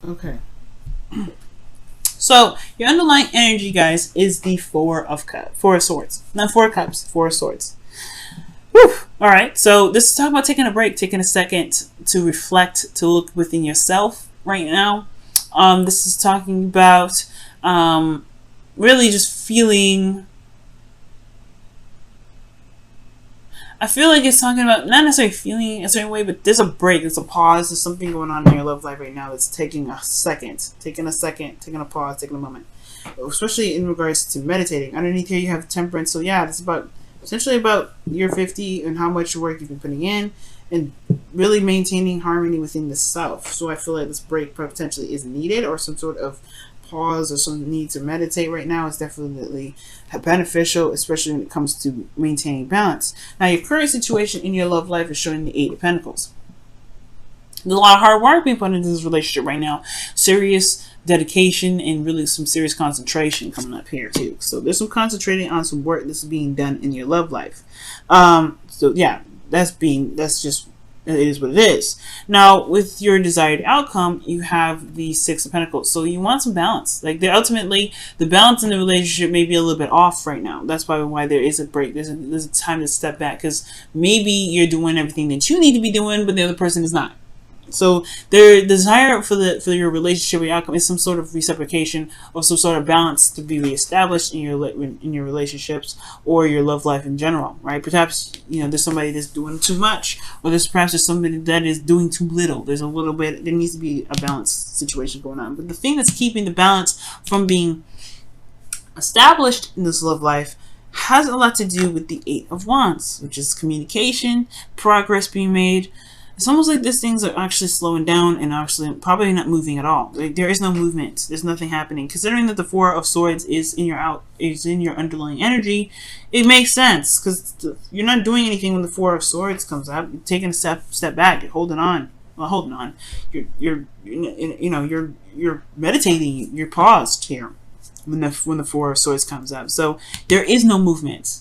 Okay. So your underlying energy, guys, is the Four of Swords, not Four of Cups, Four of Swords. Whew. All right. So this is talking about taking a break, taking a second to reflect, to look within yourself right now. This is talking about really just feeling. I feel like it's talking about not necessarily feeling a certain way, but there's a break, there's a pause, there's something going on in your love life right now that's taking a second, taking a pause, taking a moment. Especially in regards to meditating. Underneath here you have temperance, so yeah, it's about essentially about year 50 and how much work you've been putting in and really maintaining harmony within the self. So I feel like this break potentially is needed, or some sort of pause or some need to meditate right now is definitely beneficial, especially when it comes to maintaining balance. Now, your current situation in your love life is showing the Eight of Pentacles. There's a lot of hard work being put into this relationship right now. Serious dedication and really some serious concentration coming up here too. So there's some concentrating on some work that's being done in your love life. So yeah, that's just, it is what it is. Now, with your desired outcome, you have the Six of Pentacles. So you want some balance. Like, ultimately, the balance in the relationship may be a little bit off right now. That's probably why there is a break. There's a time to step back, because maybe you're doing everything that you need to be doing, but the other person is not. So their desire for your relationship or outcome is some sort of reciprocation or some sort of balance to be reestablished in your relationships or your love life in general, right? Perhaps there's somebody that's doing too much, or there's somebody that is doing too little. There's a little bit. There needs to be a balanced situation going on. But the thing that's keeping the balance from being established in this love life has a lot to do with the Eight of Wands, which is communication, progress being made. It's almost like these things are actually slowing down and actually probably not moving at all. Like, there is no movement. There's nothing happening. Considering that the Four of Swords is in your underlying energy, it makes sense, because you're not doing anything when the Four of Swords comes up. You're taking a step back. You're holding on. Well, holding on. You're meditating. You're paused here when the Four of Swords comes up. So there is no movement.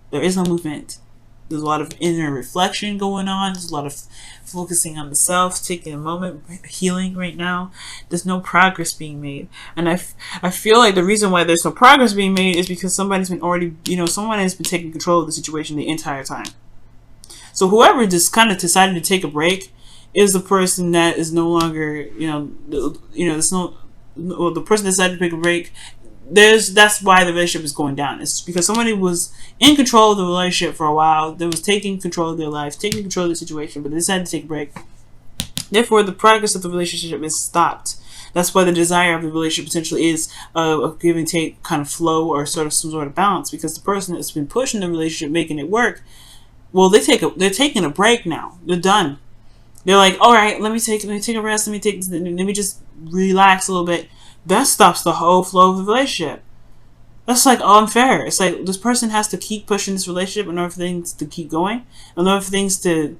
There is no movement. There's a lot of inner reflection going on. There's a lot of focusing on the self, taking a moment, healing right now. There's no progress being made. And I feel like the reason why there's no progress being made is because someone has been taking control of the situation the entire time. So whoever just kind of decided to take a break is the person that is no longer, the person that decided to take a break. That's why the relationship is going down. It's because somebody was in control of the relationship for a while. They was taking control of their life, taking control of the situation, but they decided to take a break. Therefore, the progress of the relationship is stopped. That's why the desire of the relationship potentially is a give and take kind of flow, or sort of some sort of balance, because the person that's been pushing the relationship, making it work, well, they're taking a break now. They're done. They're like, all right, let me take a rest. Let me just relax a little bit. That stops the whole flow of the relationship. That's like unfair. It's like this person has to keep pushing this relationship in order for things to keep going, in order for things to,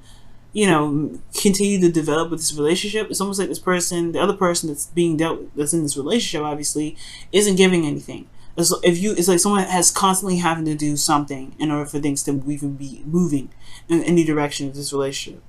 continue to develop with this relationship. It's almost like this person, the other person that's that's in this relationship, obviously, isn't giving anything. It's like someone has constantly having to do something in order for things to even be moving in any direction of this relationship.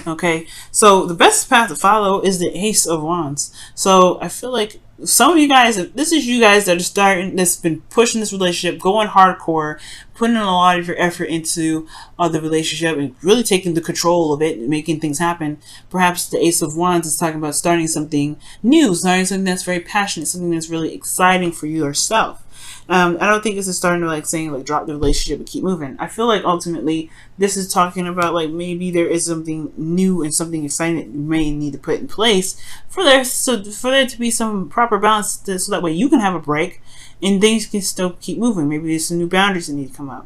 Okay, so the best path to follow is the Ace of Wands. So I feel like some of you guys, this is you guys that are that's been pushing this relationship, going hardcore, putting in a lot of your effort into the relationship and really taking the control of it and making things happen. Perhaps the Ace of Wands is talking about starting something new, starting something that's very passionate, something that's really exciting for you yourself. I don't think this is starting to saying drop the relationship and keep moving. I feel like ultimately this is talking about maybe there is something new and something exciting that you may need to put in place for there to be some proper balance, so that way you can have a break and things can still keep moving. Maybe there's some new boundaries that need to come up.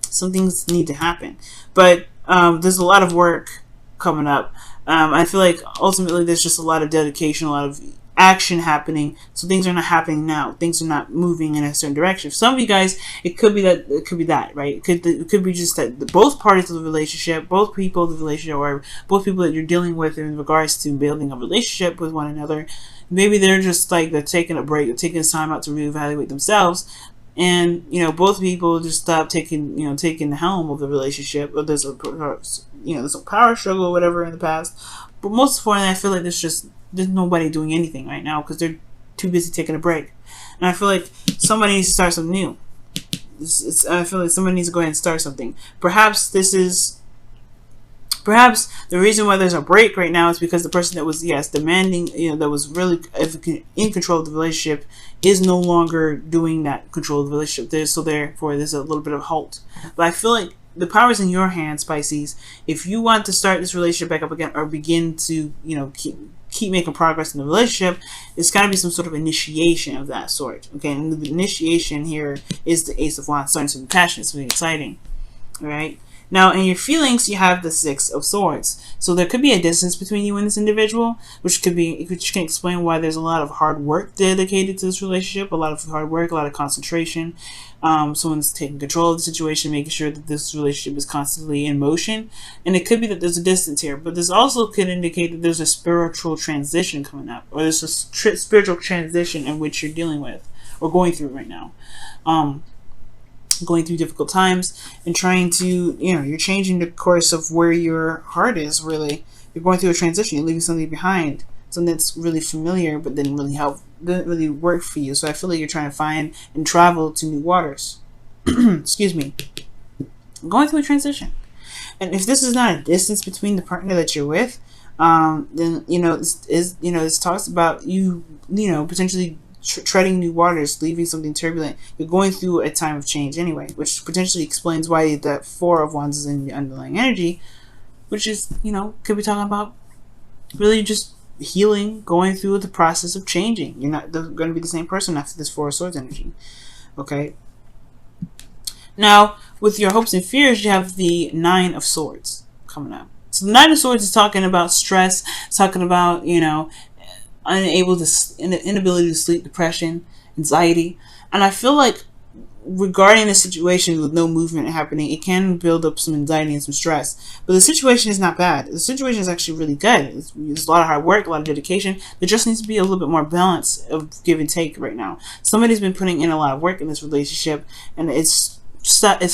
Some things need to happen, but there's a lot of work coming up. I feel like ultimately there's just a lot of dedication, a lot of action happening, so things are not happening now. Things are not moving in a certain direction. For some of you guys, it could be that, right? It could be just that both parties of the relationship, both people of the relationship, or both people that you're dealing with in regards to building a relationship with one another, maybe they're just they're taking a break, they're taking time out to reevaluate themselves, and both people just stop taking the helm of the relationship. Or there's a power struggle or whatever in the past. But most importantly, I feel like there's just there's nobody doing anything right now because they're too busy taking a break. And I feel like somebody needs to start something new. I feel like somebody needs to go ahead and start something. Perhaps the reason why there's a break right now is because the person that was, yes, demanding, that was really in control of the relationship is no longer doing that control of the relationship. So therefore, there's a little bit of halt. But I feel like the power's in your hands, Pisces. If you want to start this relationship back up again or begin to, keep making progress in the relationship, it's got to be some sort of initiation of that sort. Okay, and the initiation here is the Ace of Wands, starting something passionate, something exciting. All right. Now, in your feelings, you have the Six of Swords. So there could be a distance between you and this individual, which can explain why there's a lot of hard work dedicated to this relationship, a lot of hard work, a lot of concentration. Someone's taking control of the situation, making sure that this relationship is constantly in motion. And it could be that there's a distance here, but this also could indicate that there's a spiritual transition coming up, or there's a spiritual transition in which you're dealing with or going through right now. Going through difficult times and trying to, you're changing the course of where your heart is, really. You're going through a transition. You're leaving something behind, something that's really familiar but didn't really work for you. So I feel like you're trying to find and travel to new waters. Excuse me. Going through a transition. And if this is not a distance between the partner that you're with, then, this talks about you, potentially treading new waters, leaving something turbulent. You're going through a time of change anyway, which potentially explains why that Four of Wands is in the underlying energy, which is, could be talking about really just healing, going through the process of changing. You're not going to be the same person after this Four of Swords energy. Okay. Now, with your hopes and fears, you have the Nine of Swords coming up. So the Nine of Swords is talking about stress, it's talking about, inability to sleep, depression, anxiety. And I feel like regarding the situation with no movement happening, it can build up some anxiety and some stress. But the situation is not bad. The situation is actually really good. There's a lot of hard work, a lot of dedication. There just needs to be a little bit more balance of give and take right now. Somebody's been putting in a lot of work in this relationship, and it's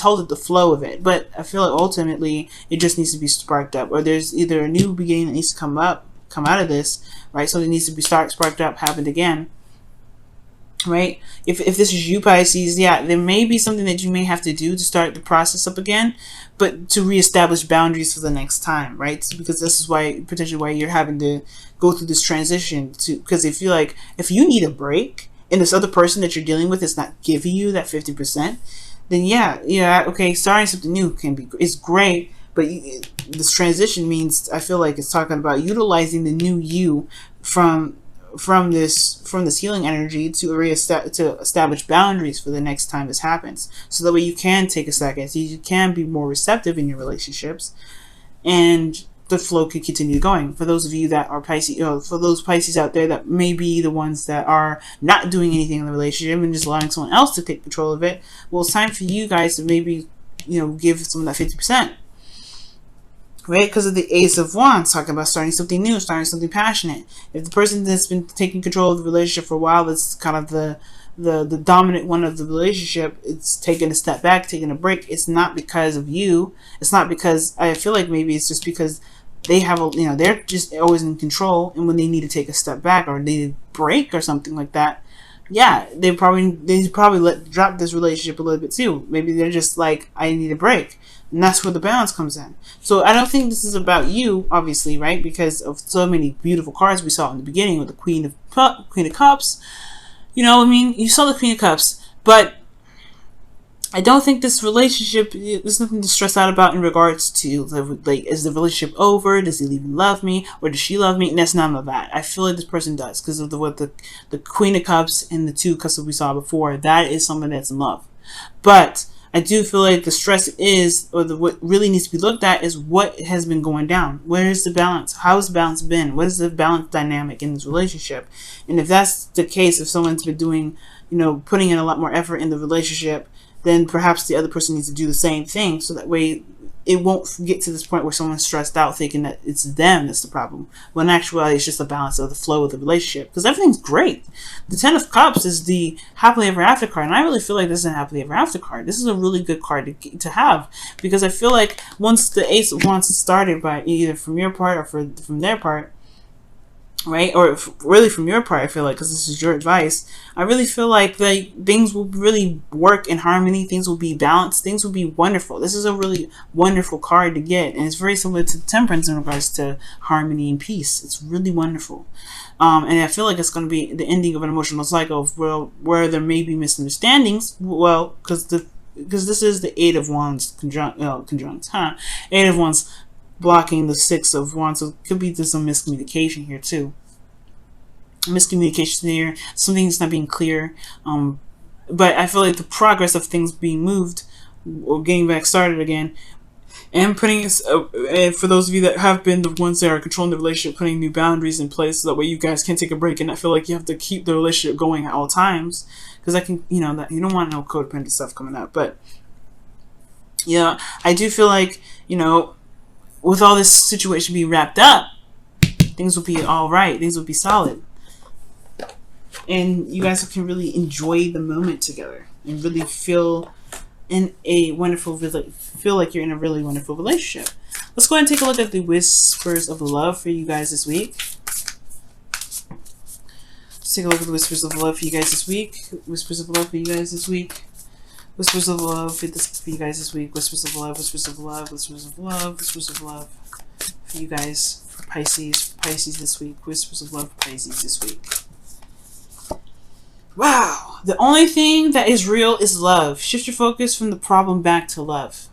holding the flow of it. But I feel like ultimately it just needs to be sparked up, or there's either a new beginning that needs to come out of this, right? Something needs to be sparked up, happened again, right? If this is you, Pisces, yeah, there may be something that you may have to do to start the process up again, but to reestablish boundaries for the next time, right? Because this is potentially why you're having to go through this transition, because they feel like if you need a break and this other person that you're dealing with is not giving you that 50%, then yeah, okay, starting something new is great. But this transition means, I feel like it's talking about utilizing the new you from this healing energy to establish boundaries for the next time this happens. So that way you can take a second, so you can be more receptive in your relationships, and the flow can continue going. For those of you that are Pisces, for those Pisces out there that may be the ones that are not doing anything in the relationship and just allowing someone else to take control of it, well, it's time for you guys to maybe, give some of that 50%. Right? Because of the Ace of Wands, talking about starting something new, starting something passionate. If the person that's been taking control of the relationship for a while, that's kind of the dominant one of the relationship, it's taking a step back, taking a break. It's not because of you. It's not because, I feel like maybe it's just because they have they're just always in control, and when they need to take a step back or they need a break or something like that, yeah, they probably drop this relationship a little bit too. Maybe they're just like, I need a break. And that's where the balance comes in. So I don't think this is about you, obviously, right? Because of so many beautiful cards we saw in the beginning with the Queen of Cups. You saw the Queen of Cups, but I don't think this relationship, there's nothing to stress out about in regards to, like, is the relationship over? Does he even love me? Or does she love me? And that's none of that. I feel like this person does, because of what the Queen of Cups and the Two of Cups that we saw before, that is someone that's in love. But I do feel like the stress is, or what really needs to be looked at is what has been going down. Where is the balance? How has the balance been? What is the balance dynamic in this relationship? And if that's the case, if someone's been doing, putting in a lot more effort in the relationship, then perhaps the other person needs to do the same thing, so that way it won't get to this point where someone's stressed out thinking that it's them that's the problem, when in actuality it's just a balance of the flow of the relationship, because everything's great. The Ten of Cups is the happily ever after card, and I really feel like this is a happily ever after card. This is a really good card to have, because I feel like once the Ace of Wands is started, by either from your part or from their part, right? Or really from your part, I feel like, because this is your advice, I really feel like things will really work in harmony. Things will be balanced. Things will be wonderful. This is a really wonderful card to get, and it's very similar to Temperance in regards to harmony and peace. It's really wonderful, and I feel like it's going to be the ending of an emotional cycle of, well, where there may be misunderstandings. Well, because this is the Eight of Wands Eight of Wands blocking the Six of Wands, so it could be just some miscommunication here too. Miscommunication here, something's not being clear. But I feel like the progress of things being moved or getting back started again, and putting and for those of you that have been the ones that are controlling the relationship, putting new boundaries in place so that way you guys can take a break and not feel like you have to keep the relationship going at all times, because I can, that you don't want no codependent stuff coming up. But yeah, I do feel like, with all this situation being wrapped up, things will be all right. Things will be solid. And you guys can really enjoy the moment together and really feel like you're in a really wonderful relationship. Let's go ahead and take a look at the whispers of love for you guys this week. Let's take a look at the whispers of love for you guys this week. Whispers of love for you guys this week. Whispers of love for you guys this week. Whispers of love, whispers of love, whispers of love, whispers of love for you guys, for Pisces this week. Whispers of love for Pisces this week. Wow. The only thing that is real is love. Shift your focus from the problem back to love.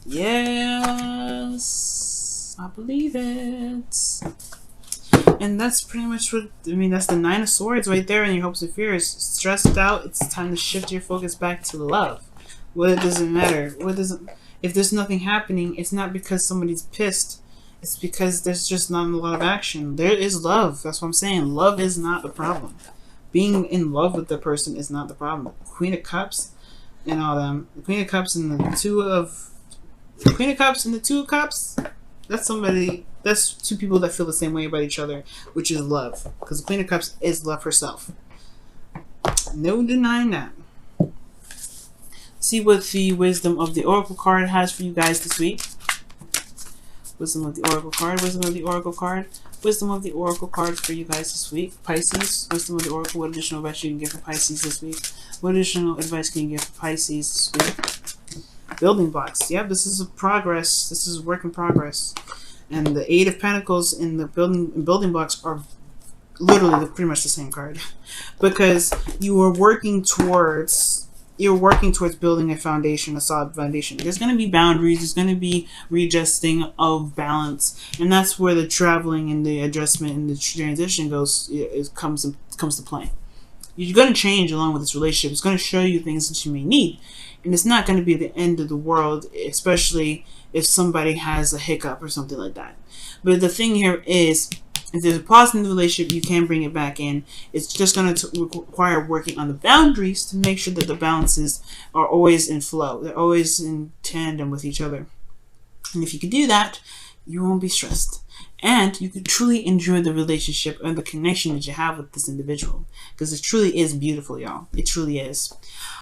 Yes. I believe it. And that's pretty much that's the Nine of Swords right there in your hopes and fears. Stressed out, it's time to shift your focus back to love. Well, it doesn't matter. If there's nothing happening, it's not because somebody's pissed. It's because there's just not a lot of action. There is love. That's what I'm saying. Love is not the problem. Being in love with the person is not the problem. Queen of Cups and all them. The Queen of Cups and the Two of Cups. That's two people that feel the same way about each other, which is love. Because the Queen of Cups is love herself. No denying that. See what the Wisdom of the Oracle card has for you guys this week. Wisdom of the Oracle card. Wisdom of the Oracle card. Wisdom of the Oracle card for you guys this week. Pisces. Wisdom of the Oracle. What additional advice you can give for Pisces this week? What additional advice can you give for Pisces this week? Building blocks. Yep, this is a progress. This is a work in progress. And the Eight of Pentacles in the building blocks are literally pretty much the same card, because you are working towards building a foundation, a solid foundation. There's going to be boundaries. There's going to be readjusting of balance, and that's where the traveling and the adjustment and the transition comes to play. You're going to change along with this relationship. It's going to show you things that you may need, and it's not going to be the end of the world, especially if somebody has a hiccup or something like that. But the thing here is, if there's a pause in the relationship, you can bring it back in. It's just going to require working on the boundaries to make sure that the balances are always in flow. They're always in tandem with each other. And if you can do that, you won't be stressed. And you can truly enjoy the relationship and the connection that you have with this individual. Because it truly is beautiful, y'all. It truly is.